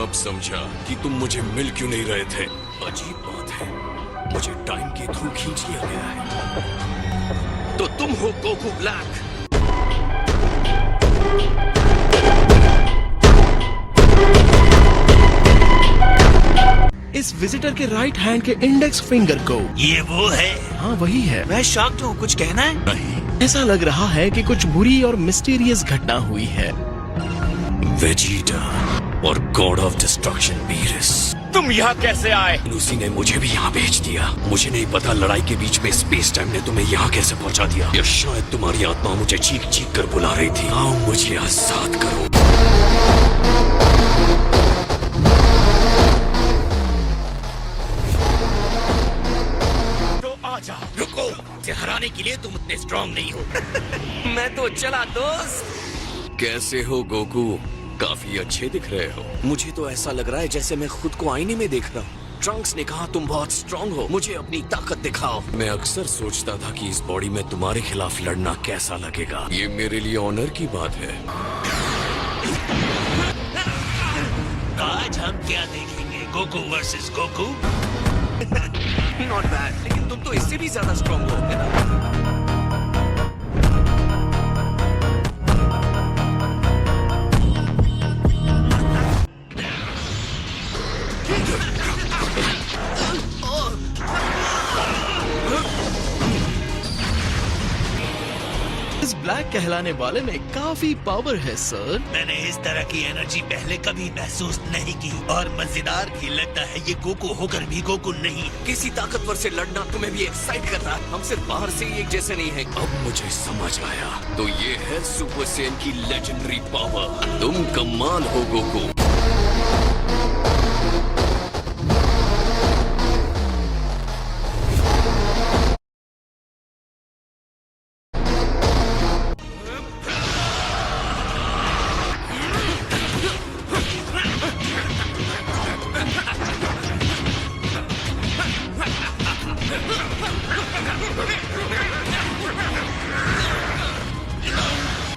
अब समझा कि तुम मुझे मिल क्यों नहीं रहे थे। अजीब बात है, मुझे टाइम के थ्रू खींच लिया गया है। तो तुम हो गोकू ब्लैक। इस विजिटर के राइट हैंड के इंडेक्स फिंगर को, ये वो है? हाँ वही है। मैं शॉक्ड हूँ, कुछ कहना है? नहीं, ऐसा लग रहा है कि कुछ बुरी और मिस्टीरियस घटना हुई है। वेजिटा और गॉड ऑफ डिस्ट्रक्शन बीरस, तुम यहाँ कैसे आए? लूसी ने मुझे भी यहाँ भेज दिया। मुझे नहीं पता लड़ाई के बीच में स्पेस टाइम ने तुम्हें यहाँ कैसे पहुँचा दिया, या शायद तुम्हारी आत्मा मुझे चीख चीख कर बुला रही थी। आओ मुझे आजाद करो। तो आ जाओ। रुको, इसे हराने के लिए तुम उतने स्ट्रांग नहीं हो। मैं तो चला दोस्त। कैसे हो गोकू? काफी अच्छे दिख रहे हो। मुझे तो ऐसा लग रहा है जैसे मैं खुद को आईने में देख रहा हूँ। ट्रंक्स ने कहा तुम बहुत स्ट्रांग हो, मुझे अपनी ताकत दिखाओ। मैं अक्सर सोचता था कि इस बॉडी में तुम्हारे खिलाफ लड़ना कैसा लगेगा। ये मेरे लिए ऑनर की बात है। आज हम क्या देखेंगे? Goku versus Goku? Not bad, लेकिन तुम तो इससे भी ज्यादा स्ट्रांग हो, है ना? इस ब्लैक कहलाने वाले में काफी पावर है सर। मैंने इस तरह की एनर्जी पहले कभी महसूस नहीं की, और मजेदार भी लगता है ये गोकू होकर भी गोकू नहीं है। किसी ताकतवर से लड़ना तुम्हें भी एक्साइट करता है। हम सिर्फ बाहर से ही एक जैसे नहीं है। अब मुझे समझ आया, तो ये है सुपर सैयन की लेजेंडरी पावर। तुम कमाल हो गोकू।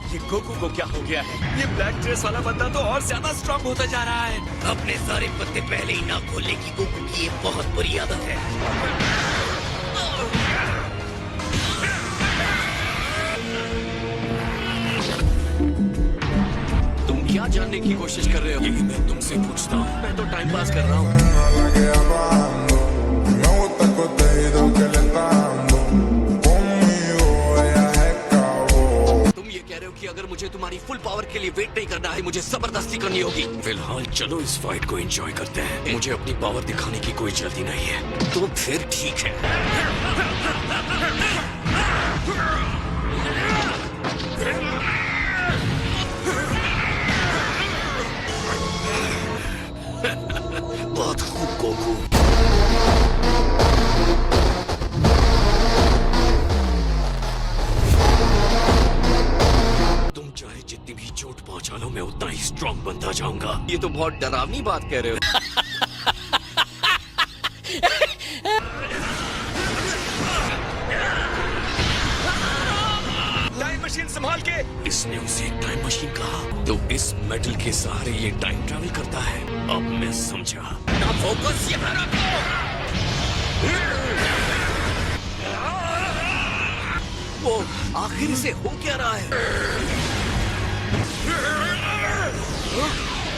ये गोकू को क्या हो गया है? ये ब्लैक ड्रेस वाला बंदा तो और ज्यादा स्ट्रांग होता जा रहा है। अपने सारे पत्ते पहले ही ना खोलने की गोकू की ये बहुत बुरी आदत है। तुम क्या जानने की कोशिश कर रहे हो? यही मैं तुमसे पूछता हूँ। मैं तो टाइम पास कर रहा हूँ। कि अगर मुझे तुम्हारी फुल पावर के लिए वेट नहीं करना है, मुझे जबरदस्ती करनी होगी। फिलहाल चलो इस फाइट को एंजॉय करते हैं। मुझे अपनी पावर दिखाने की कोई जल्दी नहीं है। तो फिर ठीक है। बहुत खूब गोकू। जितनी भी चोट पहुंचा लो, मैं उतना ही स्ट्रांग बनता जाऊंगा। ये तो बहुत डरावनी बात कह रहे हो। टाइम मशीन संभाल के। इसने उसे एक टाइम मशीन कहा, तो इस मेटल के सहारे ये टाइम ट्रैवल करता है। अब मैं समझा। ना फोकस यहाँ रखो। वो आखिर से हो क्या रहा है?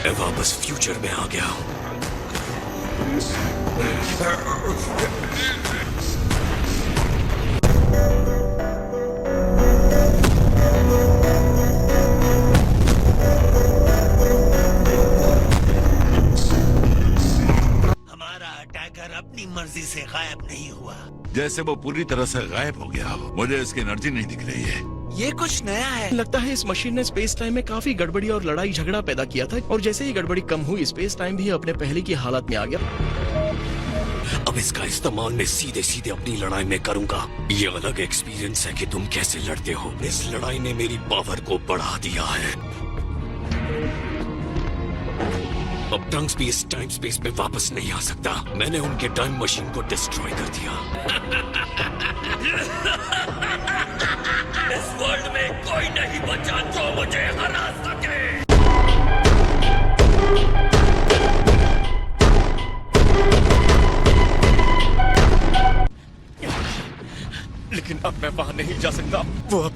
मैं वापस फ्यूचर में आ गया हूँ। हमारा अटैकर अपनी मर्जी से गायब नहीं हुआ। जैसे वो पूरी तरह से गायब हो गया हो। मुझे इसकी एनर्जी नहीं दिख रही है। ये कुछ नया है। लगता है इस मशीन ने स्पेस टाइम में काफी गड़बड़ी और लड़ाई झगड़ा पैदा किया था, और जैसे ही गड़बड़ी कम हुई, स्पेस टाइम भी अपने पहले की हालत में आ गया। अब इसका इस्तेमाल मैं सीधे सीधे अपनी लड़ाई में करूंगा। ये अलग एक्सपीरियंस है कि तुम कैसे लड़ते हो। इस लड़ाई ने मेरी पावर को बढ़ा दिया है। अब ट्रंक्स भी इस टाइम स्पेस में वापस नहीं आ सकता। मैंने उनके टाइम मशीन को डिस्ट्रॉय कर दिया। इस वर्ल्ड में कोई नहीं बचा जो मुझे हरा सके। लेकिन अब मैं वहां नहीं जा सकता। वो अब